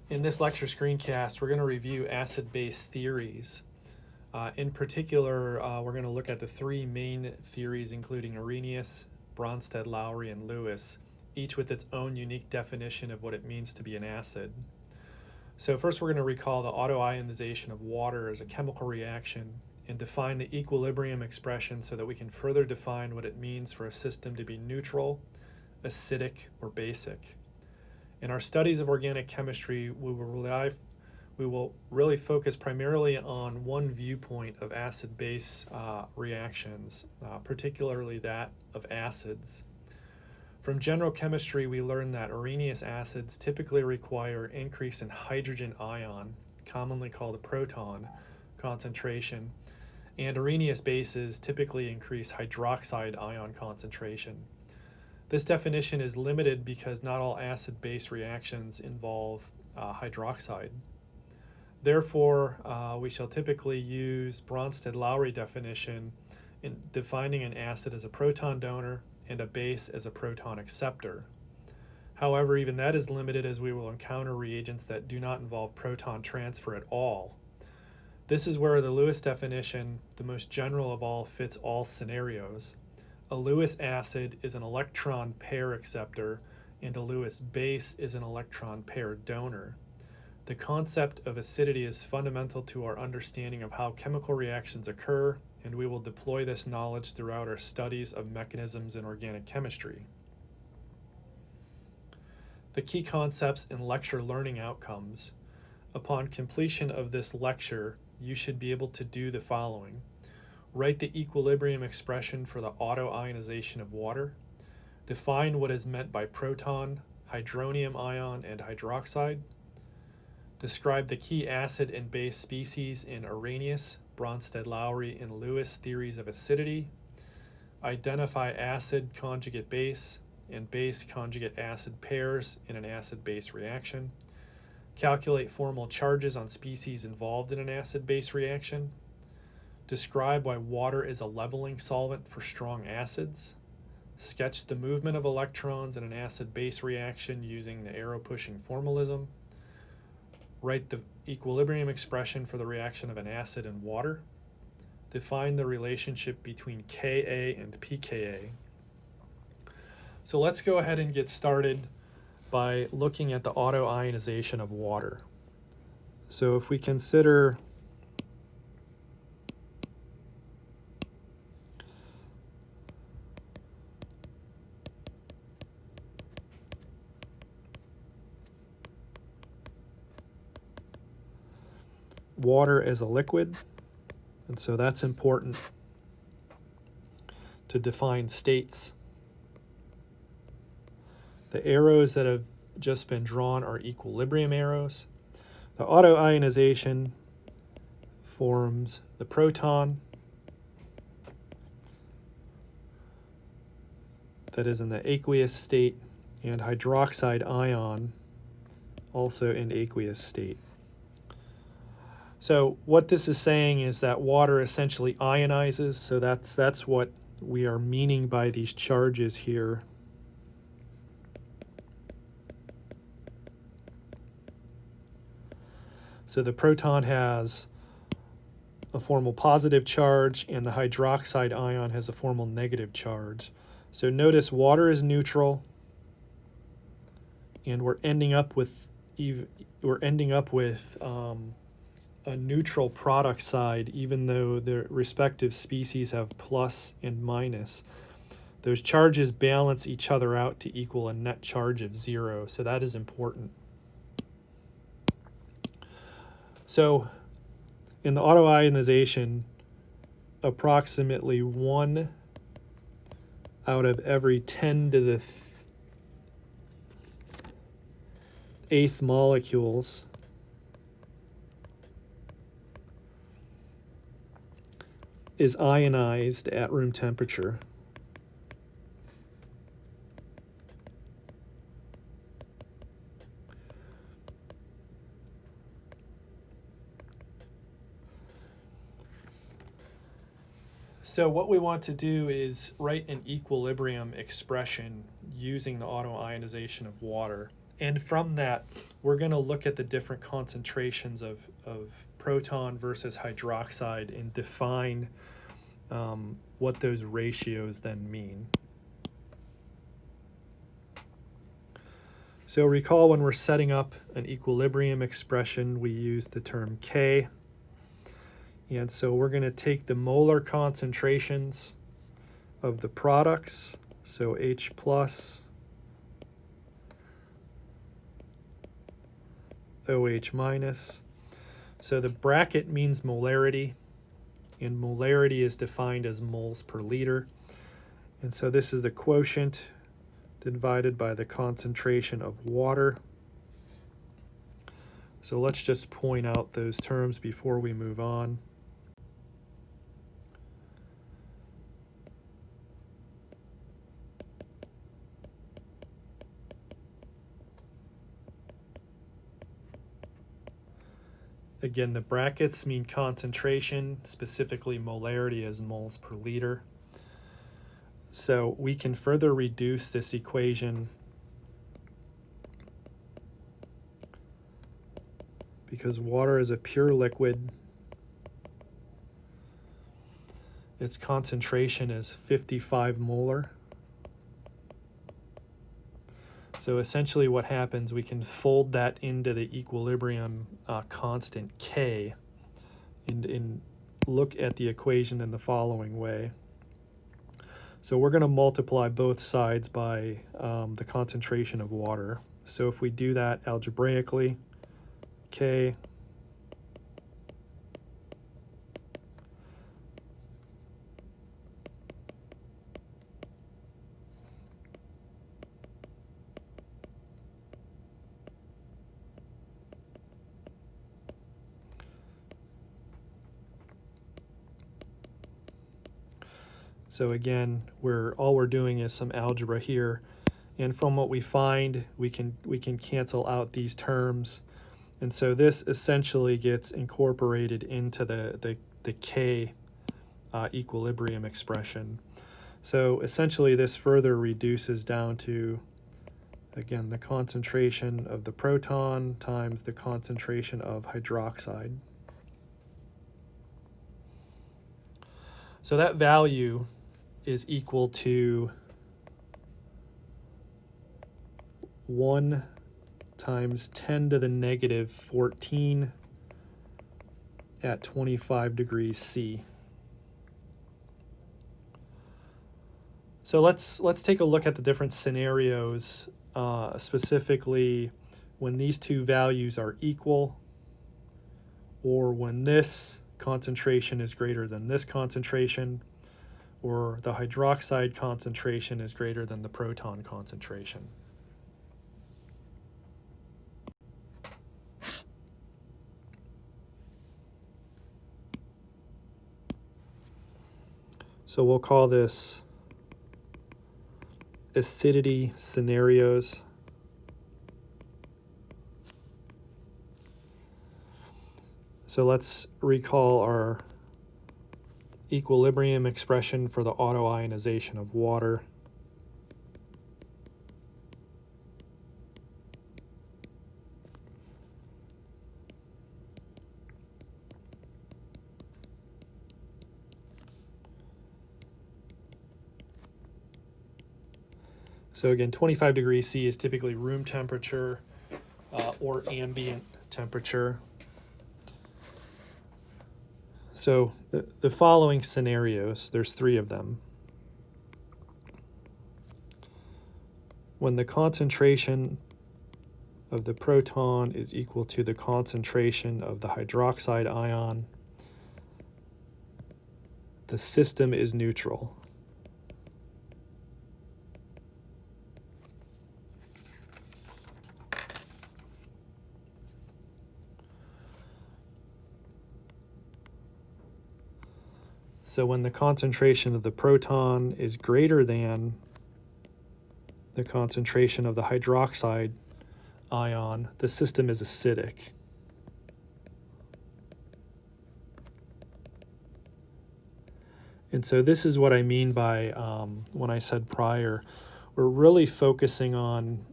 In this lecture screencast, we're going to review acid-base theories. In particular, we're going to look at the three main theories, including Arrhenius, Bronsted-Lowry, and Lewis, each with its own unique definition of what it means to be an acid. So first we're going to recall the autoionization of water as a chemical reaction and define the equilibrium expression so that we can further define what it means for a system to be neutral, acidic, or basic. In our studies of organic chemistry, we will really focus primarily on one viewpoint of acid-base reactions, particularly that of acids. From general chemistry, we learned that Arrhenius acids typically require an increase in hydrogen ion, commonly called a proton, concentration, and Arrhenius bases typically increase hydroxide ion concentration. This definition is limited because not all acid-base reactions involve hydroxide. Therefore, we shall typically use Bronsted-Lowry definition in defining an acid as a proton donor and a base as a proton acceptor. However, even that is limited as we will encounter reagents that do not involve proton transfer at all. This is where the Lewis definition, the most general of all, fits all scenarios. A Lewis acid is an electron-pair acceptor, and a Lewis base is an electron-pair donor. The concept of acidity is fundamental to our understanding of how chemical reactions occur, and we will deploy this knowledge throughout our studies of mechanisms in organic chemistry. The key concepts in lecture learning outcomes. Upon completion of this lecture, you should be able to do the following. Write the equilibrium expression for the autoionization of water. Define what is meant by proton, hydronium ion, and hydroxide. Describe the key acid and base species in Arrhenius, Bronsted-Lowry, and Lewis theories of acidity. Identify acid conjugate base and base conjugate acid pairs in an acid-base reaction. Calculate formal charges on species involved in an acid-base reaction. Describe why water is a leveling solvent for strong acids. Sketch the movement of electrons in an acid-base reaction using the arrow-pushing formalism. Write the equilibrium expression for the reaction of an acid and water. Define the relationship between Ka and pKa. So let's go ahead and get started by looking at the autoionization of water. So if we consider water as a liquid, and so that's important to define states. The arrows that have just been drawn are equilibrium arrows. The autoionization forms the proton that is in the aqueous state and hydroxide ion also in aqueous state. So what this is saying is that water essentially ionizes, so that's what we are meaning by these charges here. So the proton has a formal positive charge and the hydroxide ion has a formal negative charge. So notice water is neutral and we're ending up with a neutral product side, even though their respective species have plus and minus. Those charges balance each other out to equal a net charge of 0, so that is important. So in the autoionization, approximately 1 out of every 10 to the 8th molecules is ionized at room temperature. So what we want to do is write an equilibrium expression using the autoionization of water. And from that, we're going to look at the different concentrations of proton versus hydroxide and define what those ratios then mean. So recall when we're setting up an equilibrium expression, we use the term K. And so we're going to take the molar concentrations of the products, so H plus, OH minus. So the bracket means molarity, and molarity is defined as moles per liter. And so this is the quotient divided by the concentration of water. So let's just point out those terms before we move on. Again, the brackets mean concentration, specifically molarity as moles per liter. So we can further reduce this equation because water is a pure liquid. Its concentration is 55 molar. So essentially what happens, we can fold that into the equilibrium constant K and look at the equation in the following way. So we're going to multiply both sides by the concentration of water. So if we do that algebraically, K So again, all we're doing is some algebra here, and from what we find, we can cancel out these terms, and so this essentially gets incorporated into the K equilibrium expression. So essentially, this further reduces down to, again, the concentration of the proton times the concentration of hydroxide. So that value is equal to 1 times 10 to the negative 14 at 25 degrees C. So let's take a look at the different scenarios, specifically when these two values are equal, or when this concentration is greater than this concentration, or the hydroxide concentration is greater than the proton concentration. So we'll call this acidity scenarios. So let's recall our equilibrium expression for the autoionization of water. So again, 25 degrees C is typically room temperature or ambient temperature. So the following scenarios, there's 3 of them. When the concentration of the proton is equal to the concentration of the hydroxide ion, the system is neutral. So when the concentration of the proton is greater than the concentration of the hydroxide ion, the system is acidic. And so this is what I mean by when I said prior, we're really focusing on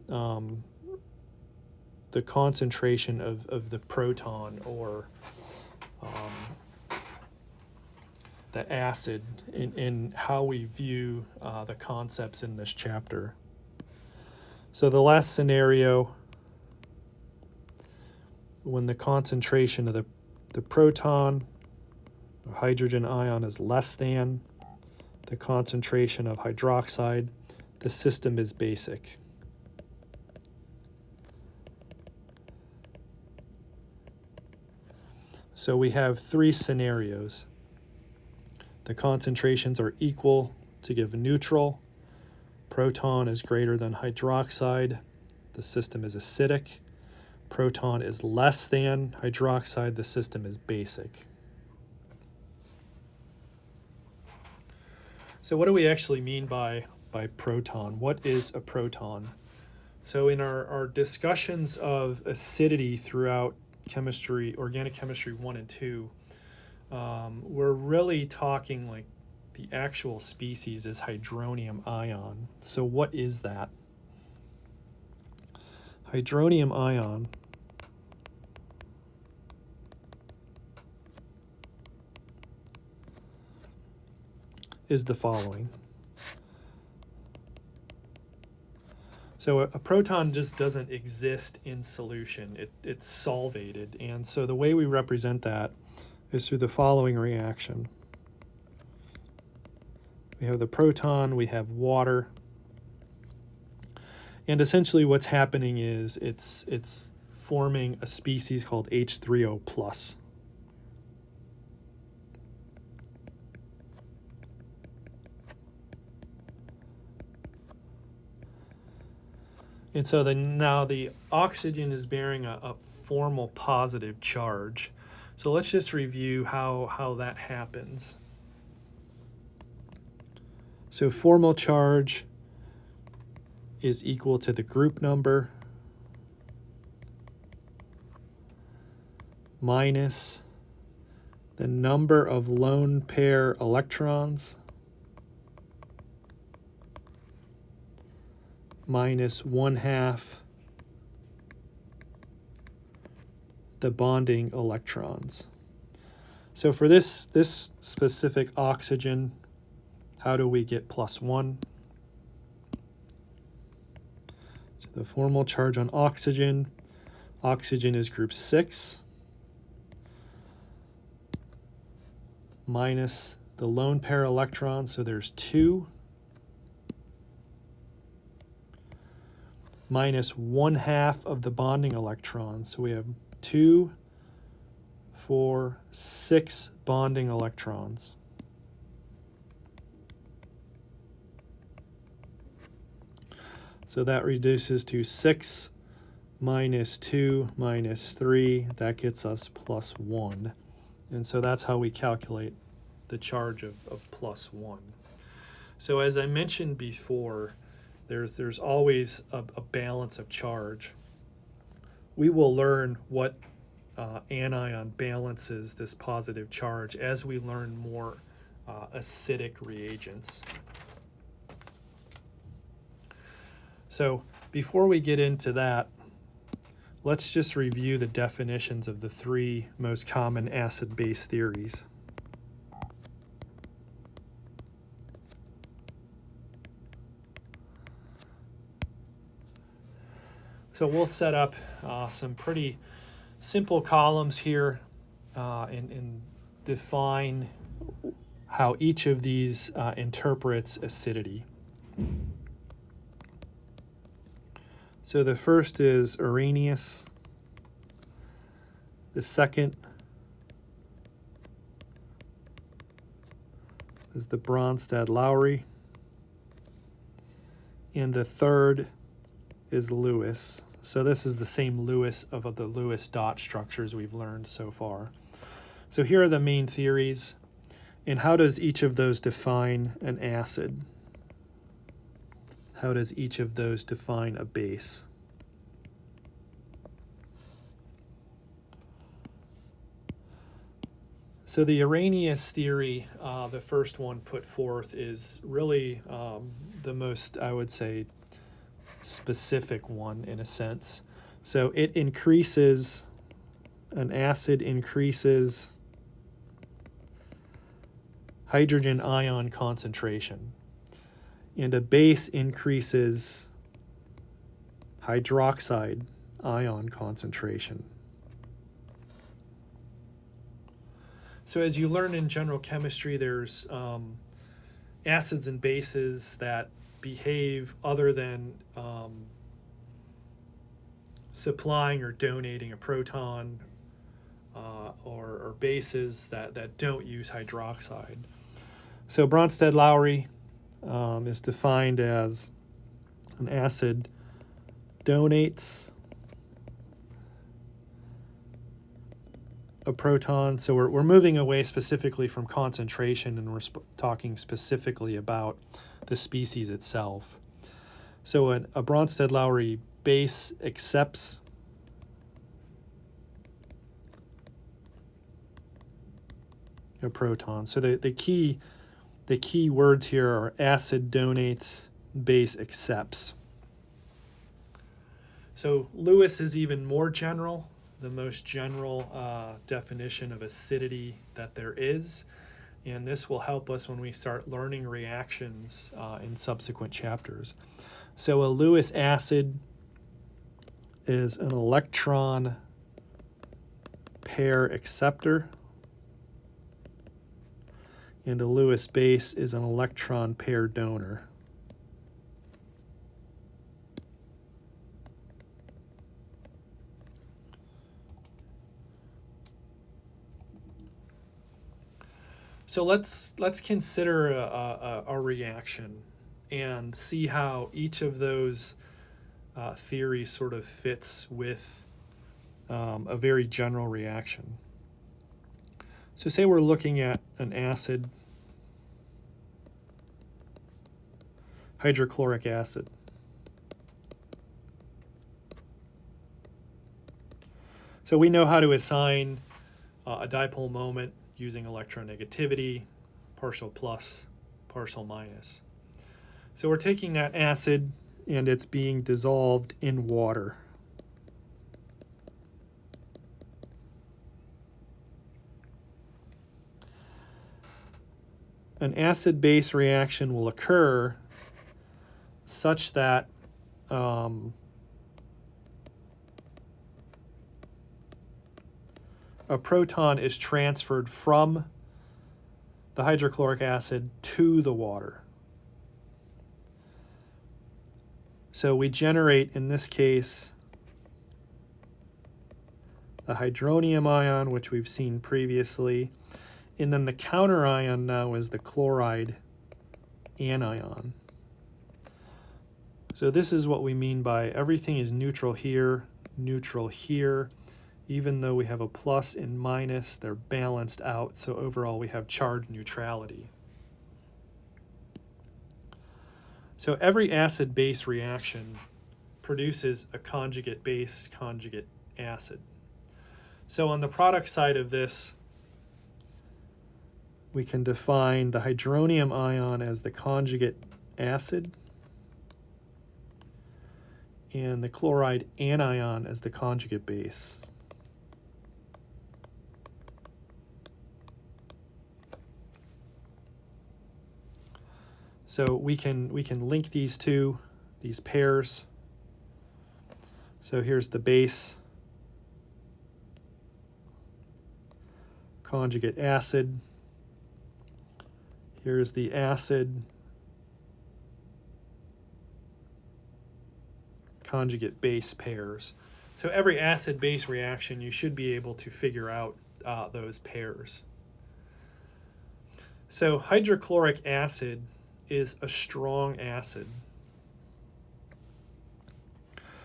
the concentration of the proton, or the acid, in how we view the concepts in this chapter. So the last scenario, when the concentration of the proton, or hydrogen ion, is less than the concentration of hydroxide, the system is basic. So we have three scenarios. The concentrations are equal to give neutral. Proton is greater than hydroxide. The system is acidic. Proton is less than hydroxide. The system is basic. So what do we actually mean by proton? What is a proton? So in our discussions of acidity throughout chemistry, organic chemistry 1 and 2, we're really talking like the actual species is hydronium ion. So what is that? Hydronium ion is the following. So a proton just doesn't exist in solution. It's solvated. And so the way we represent that is through the following reaction. We have the proton, we have water, and essentially what's happening is it's forming a species called H3O+. And so now the oxygen is bearing a formal positive charge. So let's just review how that happens. So formal charge is equal to the group number minus the number of lone pair electrons minus 1/2 the bonding electrons. So for this specific oxygen, how do we get +1? So the formal charge on oxygen is group 6 minus the lone pair electrons, so there's 2, minus 1/2 of the bonding electrons. So we have 2, 4, 6 bonding electrons. So that reduces to 6 minus 2 minus 3. That gets us +1. And so that's how we calculate the charge of +1. So as I mentioned before, there's always a balance of charge. We will learn what anion balances this positive charge as we learn more acidic reagents. So before we get into that, let's just review the definitions of the three most common acid-base theories. So we'll set up some pretty simple columns here and define how each of these interprets acidity. So the first is Arrhenius. The second is the Bronsted-Lowry. And the third is Lewis. So this is the same Lewis of the Lewis dot structures we've learned so far. So here are the main theories. And how does each of those define an acid? How does each of those define a base? So the Arrhenius theory, the first one put forth, is really the most, I would say, specific one in a sense. So it increases, an acid increases hydrogen ion concentration, and a base increases hydroxide ion concentration. So as you learn in general chemistry, there's acids and bases that behave other than supplying or donating a proton, or bases that don't use hydroxide. So Bronsted-Lowry is defined as an acid donates a proton. So we're moving away specifically from concentration, and we're talking specifically about the species itself. So a Bronsted-Lowry base accepts a proton. So the key words here are acid donates, base accepts. So Lewis is even more general, the most general definition of acidity that there is, and this will help us when we start learning reactions in subsequent chapters. So a Lewis acid is an electron-pair acceptor, and a Lewis base is an electron-pair donor. So let's consider a reaction and see how each of those theories sort of fits with a very general reaction. So say we're looking at an acid, hydrochloric acid. So we know how to assign a dipole moment using electronegativity, partial plus, partial minus. So we're taking that acid and it's being dissolved in water. An acid-base reaction will occur such that a proton is transferred from the hydrochloric acid to the water. So we generate, in this case, the hydronium ion, which we've seen previously, and then the counter ion now is the chloride anion. So this is what we mean by everything is neutral here. Even though we have a plus and minus, they're balanced out, so overall we have charge neutrality. So every acid-base reaction produces a conjugate base, conjugate acid. So on the product side of this, we can define the hydronium ion as the conjugate acid and the chloride anion as the conjugate base. So we can link these pairs. So here's the base, conjugate acid. Here's the acid, conjugate base pairs. So every acid-base reaction, you should be able to figure out those pairs. So hydrochloric acid is a strong acid.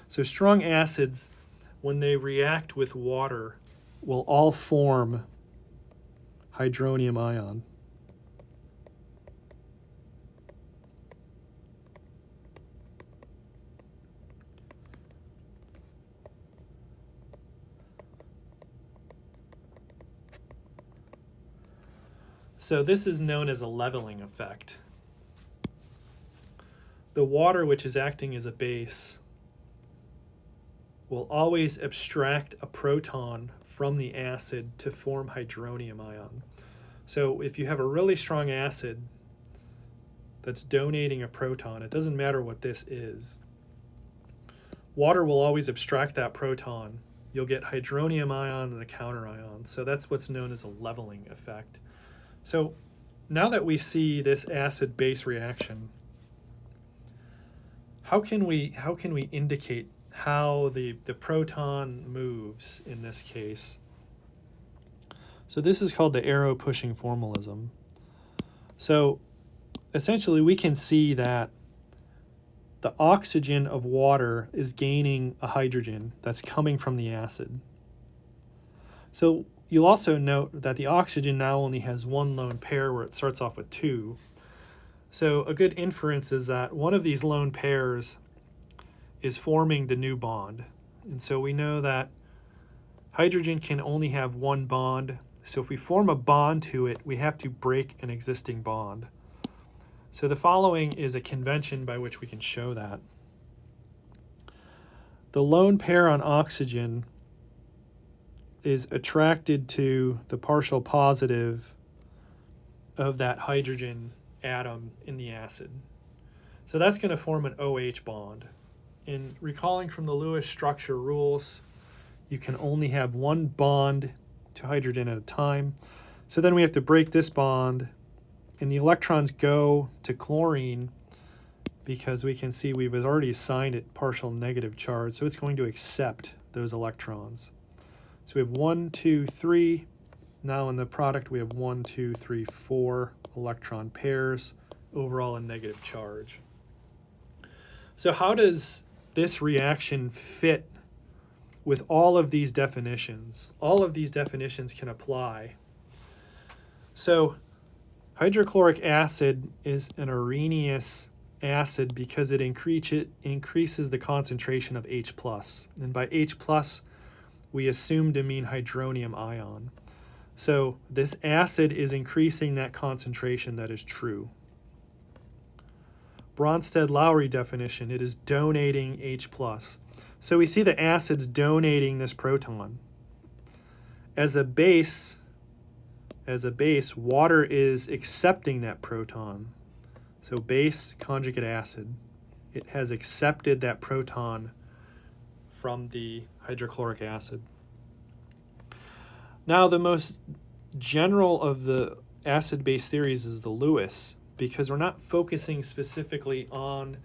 So strong acids, when they react with water, will all form hydronium ion. So this is known as a leveling effect. The water, which is acting as a base, will always abstract a proton from the acid to form hydronium ion. So if you have a really strong acid that's donating a proton, it doesn't matter what this is, water will always abstract that proton. You'll get hydronium ion and a counter ion. So that's what's known as a leveling effect. So now that we see this acid-base reaction, how can we indicate how the proton moves in this case? So this is called the arrow pushing formalism. So essentially we can see that the oxygen of water is gaining a hydrogen that's coming from the acid. So you'll also note that the oxygen now only has one lone pair where it starts off with two. So a good inference is that one of these lone pairs is forming the new bond. And so we know that hydrogen can only have one bond. So if we form a bond to it, we have to break an existing bond. So the following is a convention by which we can show that. The lone pair on oxygen is attracted to the partial positive of that hydrogen atom in the acid. So that's going to form an OH bond. And recalling from the Lewis structure rules, you can only have one bond to hydrogen at a time. So then we have to break this bond, and the electrons go to chlorine because we can see we've already assigned it partial negative charge, so it's going to accept those electrons. So we have 1, 2, 3. Now in the product we have 1, 2, 3, 4 electron pairs, overall a negative charge. So how does this reaction fit with all of these definitions? All of these definitions can apply. So hydrochloric acid is an Arrhenius acid because it increases the concentration of H+. And by H+, we assume to mean hydronium ion. So this acid is increasing that concentration. That is true. Bronsted-Lowry definition, it is donating H+. So we see the acid's donating this proton. As a base, water is accepting that proton. So base conjugate acid, it has accepted that proton from the hydrochloric acid. Now the most general of the acid-base theories is the Lewis, because we're not focusing specifically on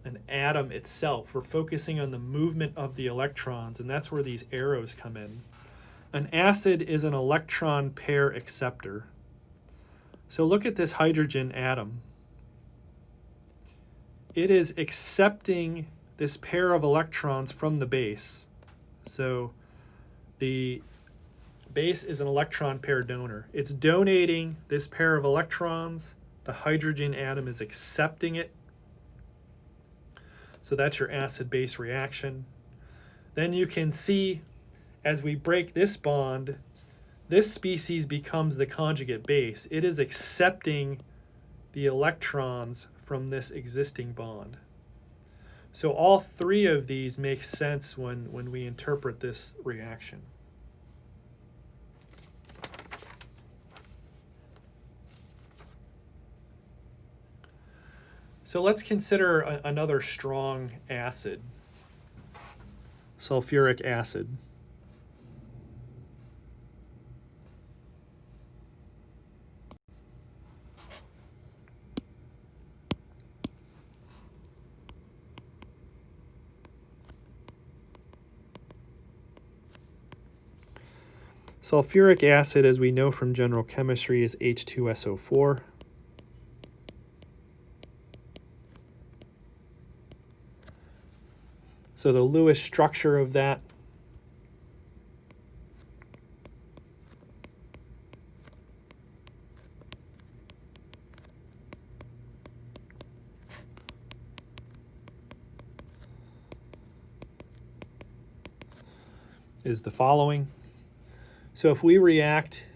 an atom itself. We're focusing on the movement of the electrons, and that's where these arrows come in. An acid is an electron-pair acceptor. So look at this hydrogen atom. It is accepting this pair of electrons from the base. So the base is an electron pair donor. It's donating this pair of electrons. The hydrogen atom is accepting it. So that's your acid-base reaction. Then you can see as we break this bond, this species becomes the conjugate base. It is accepting the electrons from this existing bond. So all three of these make sense when we interpret this reaction. So let's consider another strong acid, sulfuric acid. Sulfuric acid, as we know from general chemistry, is H2SO4. So the Lewis structure of that is the following. So if we react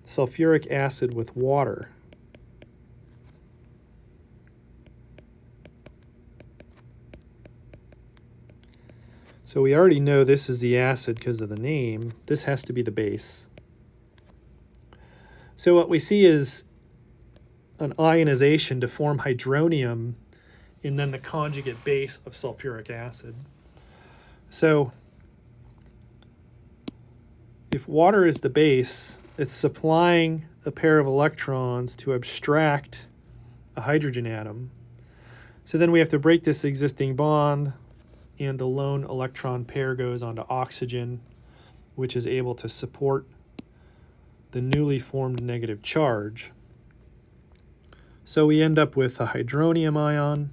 sulfuric acid with water, So we already know this is the acid because of the name. This has to be the base. So what we see is an ionization to form hydronium and then the conjugate base of sulfuric acid. So if water is the base, it's supplying a pair of electrons to abstract a hydrogen atom. So then we have to break this existing bond, and the lone electron pair goes onto oxygen, which is able to support the newly formed negative charge. So we end up with a hydronium ion.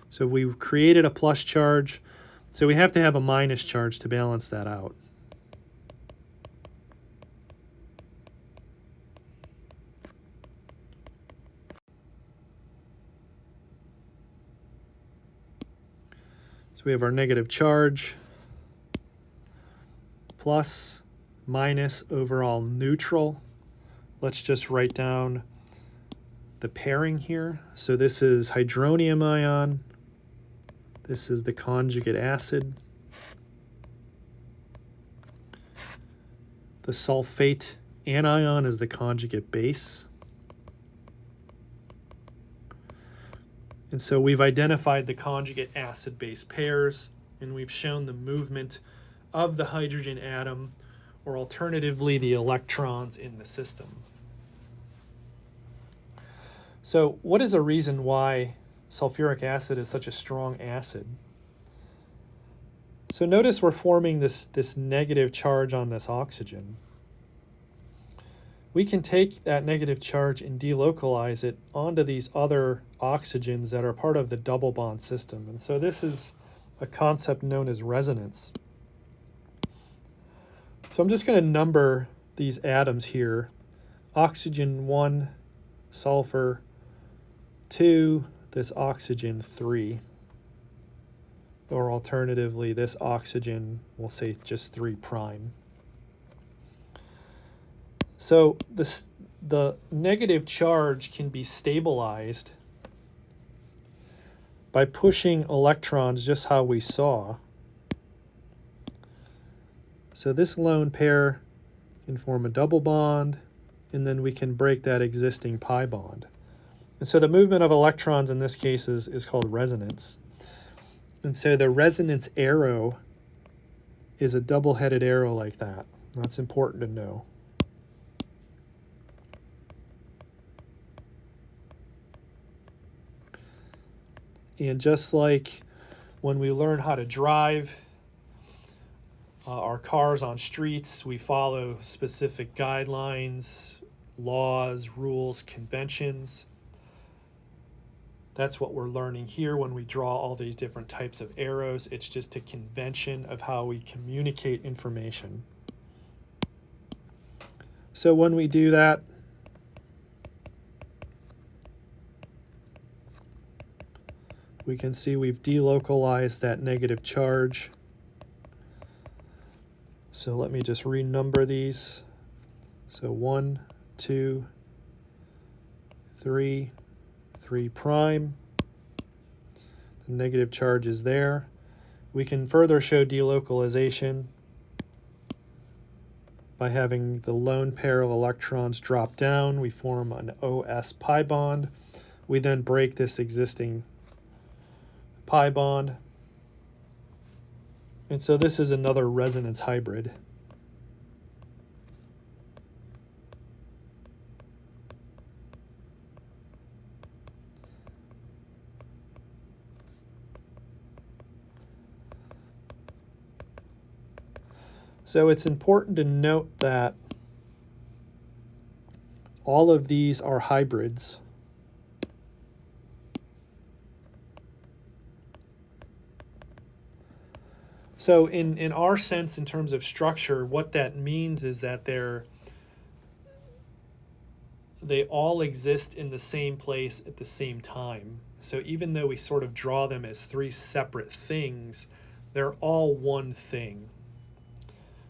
So we've created a plus charge, so we have to have a minus charge to balance that out. So we have our negative charge, plus, minus, overall neutral. Let's just write down the pairing here. So this is hydronium ion. This is the conjugate acid. The sulfate anion is the conjugate base. And so we've identified the conjugate acid-base pairs, and we've shown the movement of the hydrogen atom, or alternatively the electrons in the system. So what is a reason why sulfuric acid is such a strong acid? So notice we're forming this negative charge on this oxygen. We can take that negative charge and delocalize it onto these other oxygens that are part of the double bond system. And so this is a concept known as resonance. So I'm just going to number these atoms here. Oxygen 1, sulfur 2, this oxygen 3. Or alternatively, this oxygen, we'll say just 3 prime. So the negative charge can be stabilized by pushing electrons just how we saw. So this lone pair can form a double bond, and then we can break that existing pi bond. And so the movement of electrons in this case is called resonance. And so the resonance arrow is a double-headed arrow like that. That's important to know. And just like when we learn how to drive our cars on streets, we follow specific guidelines, laws, rules, conventions. That's what we're learning here when we draw all these different types of arrows. It's just a convention of how we communicate information. So when we do that, we can see we've delocalized that negative charge. So let me just renumber these. So 1, 2, 3, 3 prime. The negative charge is there. We can further show delocalization by having the lone pair of electrons drop down. We form an OS pi bond. We then break this existing pi bond. And so this is another resonance hybrid. So it's important to note that all of these are hybrids. So in our sense, in terms of structure, what that means is that they all exist in the same place at the same time. So even though we sort of draw them as 3 separate things, they're all one thing.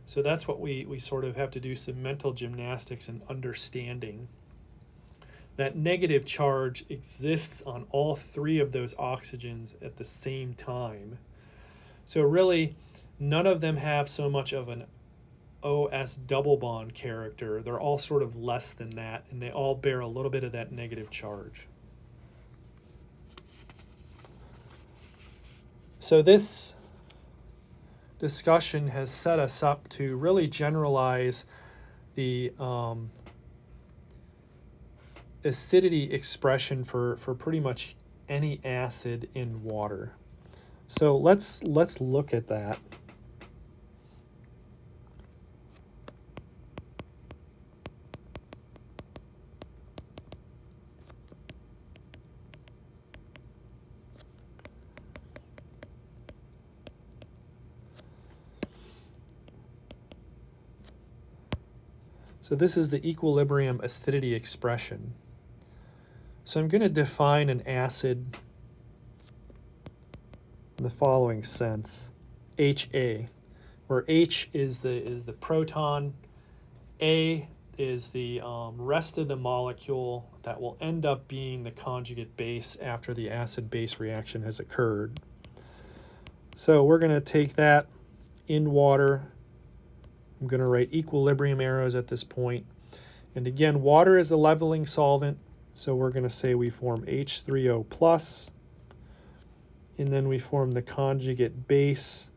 So that's what we sort of have to do some mental gymnastics and understanding. that negative charge exists on all three of those oxygens at the same time. So really, none of them have so much of an OS double bond character. They're all sort of less than that, and they all bear a little bit of that negative charge. So this discussion has set us up to really generalize the acidity expression for pretty much any acid in water. So let's look at that. So this is the equilibrium acidity expression. So I'm going to define an acid in the following sense: HA, where H is the proton, A is the rest of the molecule that will end up being the conjugate base after the acid-base reaction has occurred. So we're going to take that in water. I'm going to write equilibrium arrows at this point. And again, water is a leveling solvent, so we're going to say we form H3O plus, and then we form the conjugate base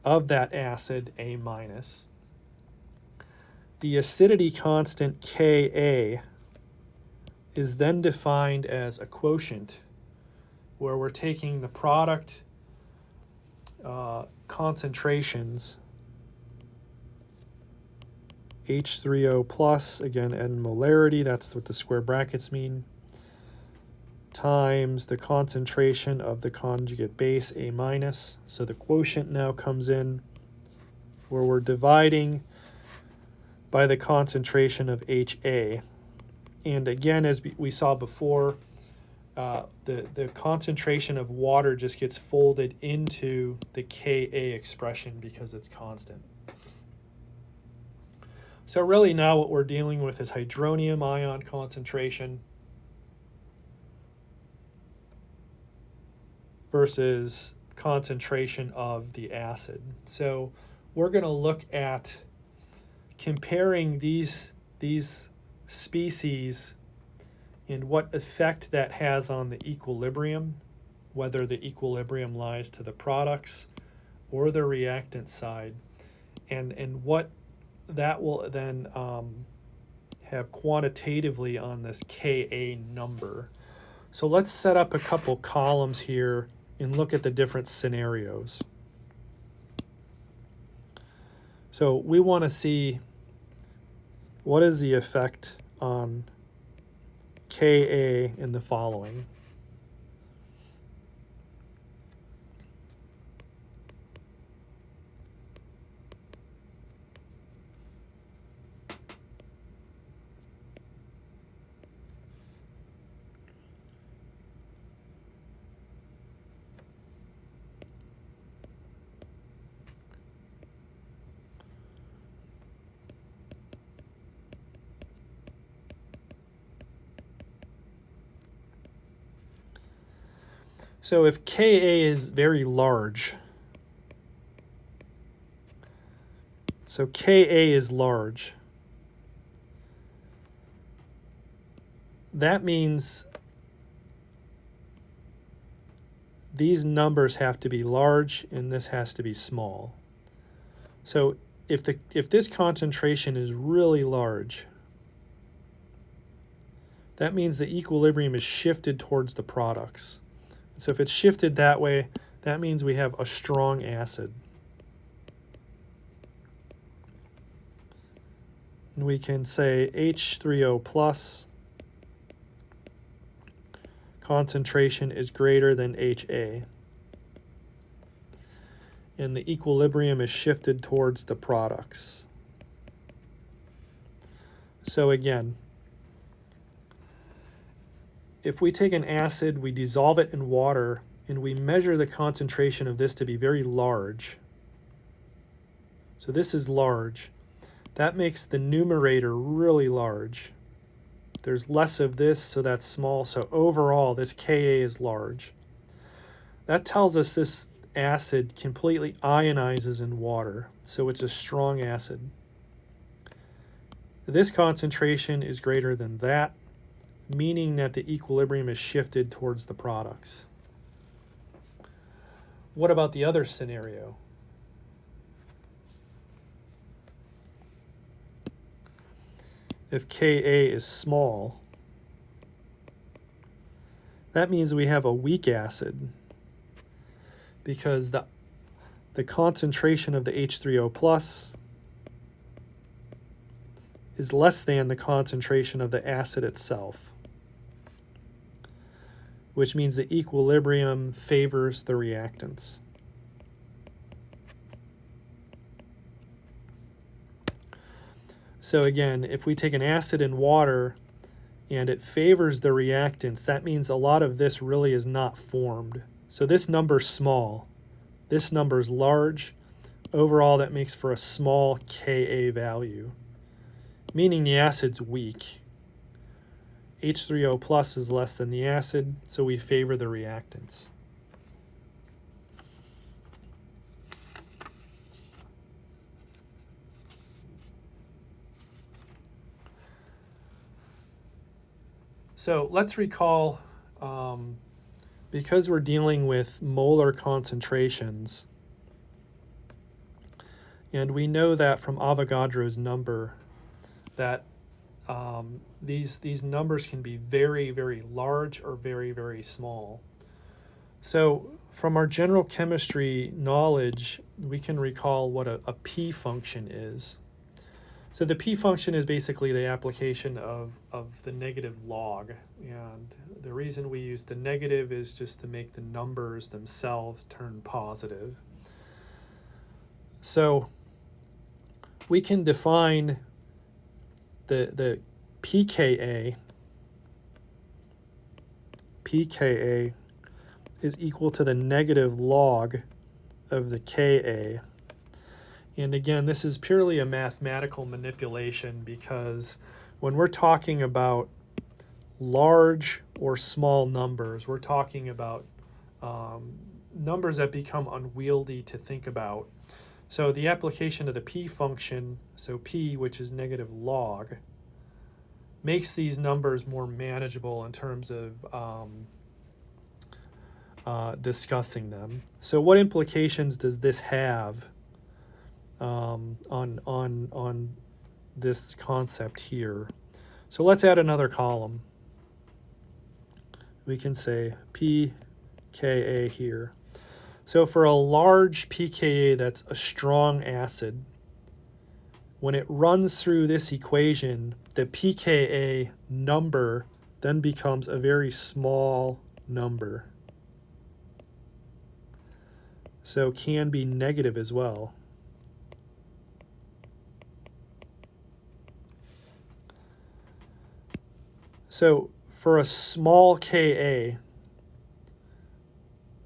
of that acid, A minus. The acidity constant Ka is then defined as a quotient, where we're taking the product concentrations, H3O plus, again, N molarity, that's what the square brackets mean, times the concentration of the conjugate base, A minus. So the quotient now comes in where we're dividing by the concentration of HA. And again, as we saw before, the concentration of water just gets folded into the Ka expression because it's constant. So really now what we're dealing with is hydronium ion concentration versus concentration of the acid. So we're going to look at comparing these species and what effect that has on the equilibrium, whether the equilibrium lies to the products or the reactant side, and what that will then have quantitatively on this Ka number. So let's set up a couple columns here and look at the different scenarios. So we want to see what is the effect on Ka in the following. So if Ka is very large, so Ka is large, that means these numbers have to be large and this has to be small. So if this concentration is really large, that means the equilibrium is shifted towards the products. So if it's shifted that way, that means we have a strong acid. And we can say H3O plus concentration is greater than HA. And the equilibrium is shifted towards the products. So again, if we take an acid, we dissolve it in water, and we measure the concentration of this to be very large. So this is large. That makes the numerator really large. There's less of this, so that's small. So overall, this Ka is large. That tells us this acid completely ionizes in water, so it's a strong acid. This concentration is greater than that, meaning that the equilibrium is shifted towards the products. What about the other scenario? If Ka is small, that means we have a weak acid because the concentration of the H3O plus is less than the concentration of the acid itself, which means the equilibrium favors the reactants. So again, if we take an acid and water and it favors the reactants, that means a lot of this really is not formed. So this number's small. This number's large. Overall, that makes for a small Ka value, meaning the acid's weak. H3O plus is less than the acid, so we favor the reactants. So let's recall, because we're dealing with molar concentrations, and we know that from Avogadro's number that these numbers can be very, very large or very, very small. So from our general chemistry knowledge, we can recall what a P function is. So the P function is basically the application of the negative log. And the reason we use the negative is just to make the numbers themselves turn positive. So we can define the pKa is equal to the negative log of the Ka. And again, this is purely a mathematical manipulation because when we're talking about large or small numbers, we're talking about numbers that become unwieldy to think about. So the application of the P function, so P, which is negative log, makes these numbers more manageable in terms of discussing them. So what implications does this have on this concept here? So let's add another column. We can say pKa here. So for a large pKa that's a strong acid, when it runs through this equation, the pKa number then becomes a very small number. So can be negative as well. So for a small Ka,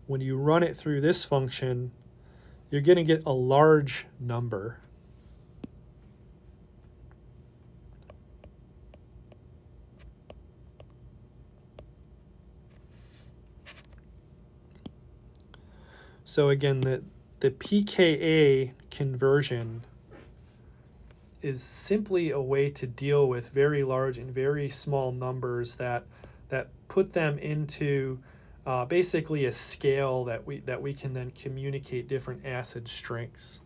when you run it through this function, you're going to get a large number. So again, the pKa conversion is simply a way to deal with very large and very small numbers that put them into basically a scale that we can then communicate different acid strengths.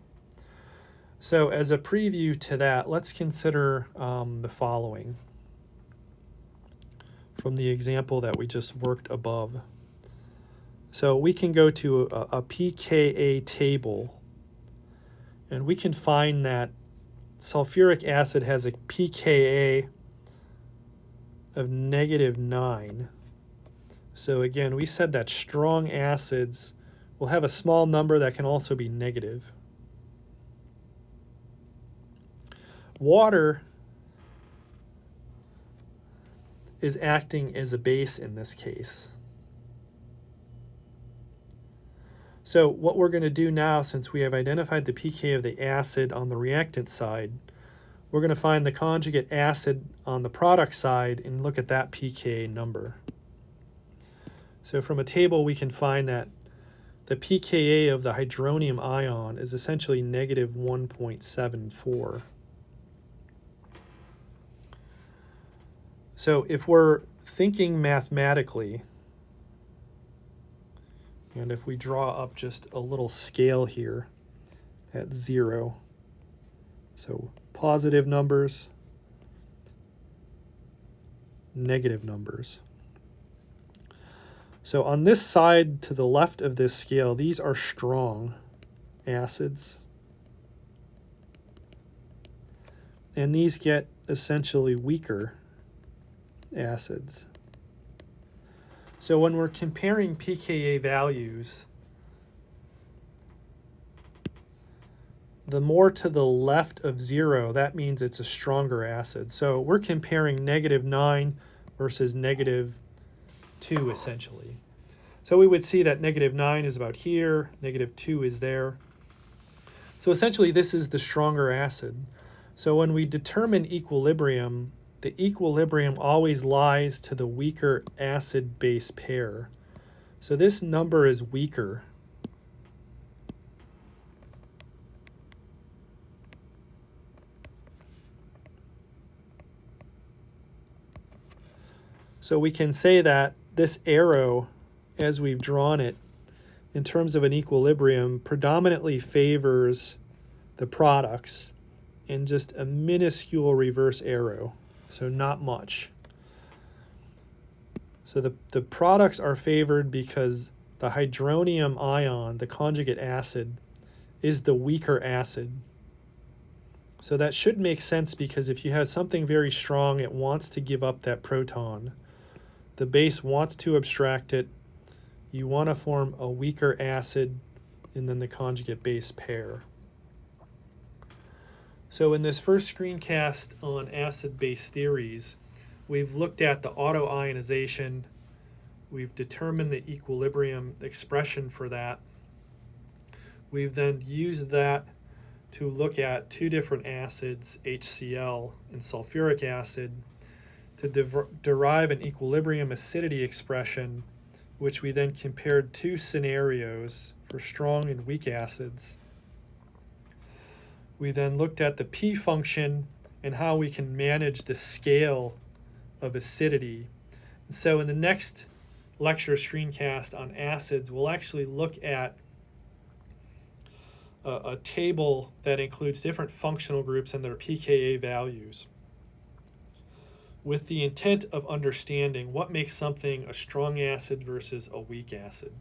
So as a preview to that, let's consider the following from the example that we just worked above. So we can go to a pKa table, and we can find that sulfuric acid has a pKa of -9. So again, we said that strong acids will have a small number that can also be negative. Water is acting as a base in this case. So what we're going to do now, since we have identified the pK of the acid on the reactant side, we're going to find the conjugate acid on the product side and look at that pKa number. So from a table, we can find that the pKa of the hydronium ion is essentially negative 1.74. So if we're thinking mathematically, and if we draw up just a little scale here at 0, so positive numbers, negative numbers. So on this side to the left of this scale, these are strong acids. And these get essentially weaker acids. So when we're comparing pKa values, the more to the left of 0, that means it's a stronger acid. So we're comparing negative 9 versus negative 2 essentially. So we would see that negative 9 is about here, negative 2 is there. So essentially this is the stronger acid. So when we determine equilibrium, the equilibrium always lies to the weaker acid-base pair. So this number is weaker. So we can say that this arrow, as we've drawn it, in terms of an equilibrium, predominantly favors the products and just a minuscule reverse arrow, so not much. So the products are favored because the hydronium ion, the conjugate acid, is the weaker acid. So that should make sense because if you have something very strong, it wants to give up that proton. The base wants to abstract it. You want to form a weaker acid and then the conjugate base pair. So in this first screencast on acid-base theories, we've looked at the autoionization. We've determined the equilibrium expression for that. We've then used that to look at two different acids, HCl and sulfuric acid, to derive an equilibrium acidity expression, which we then compared two scenarios for strong and weak acids. We then looked at the P function and how we can manage the scale of acidity. So in the next lecture screencast on acids, we'll actually look at a table that includes different functional groups and their pKa values, with the intent of understanding what makes something a strong acid versus a weak acid.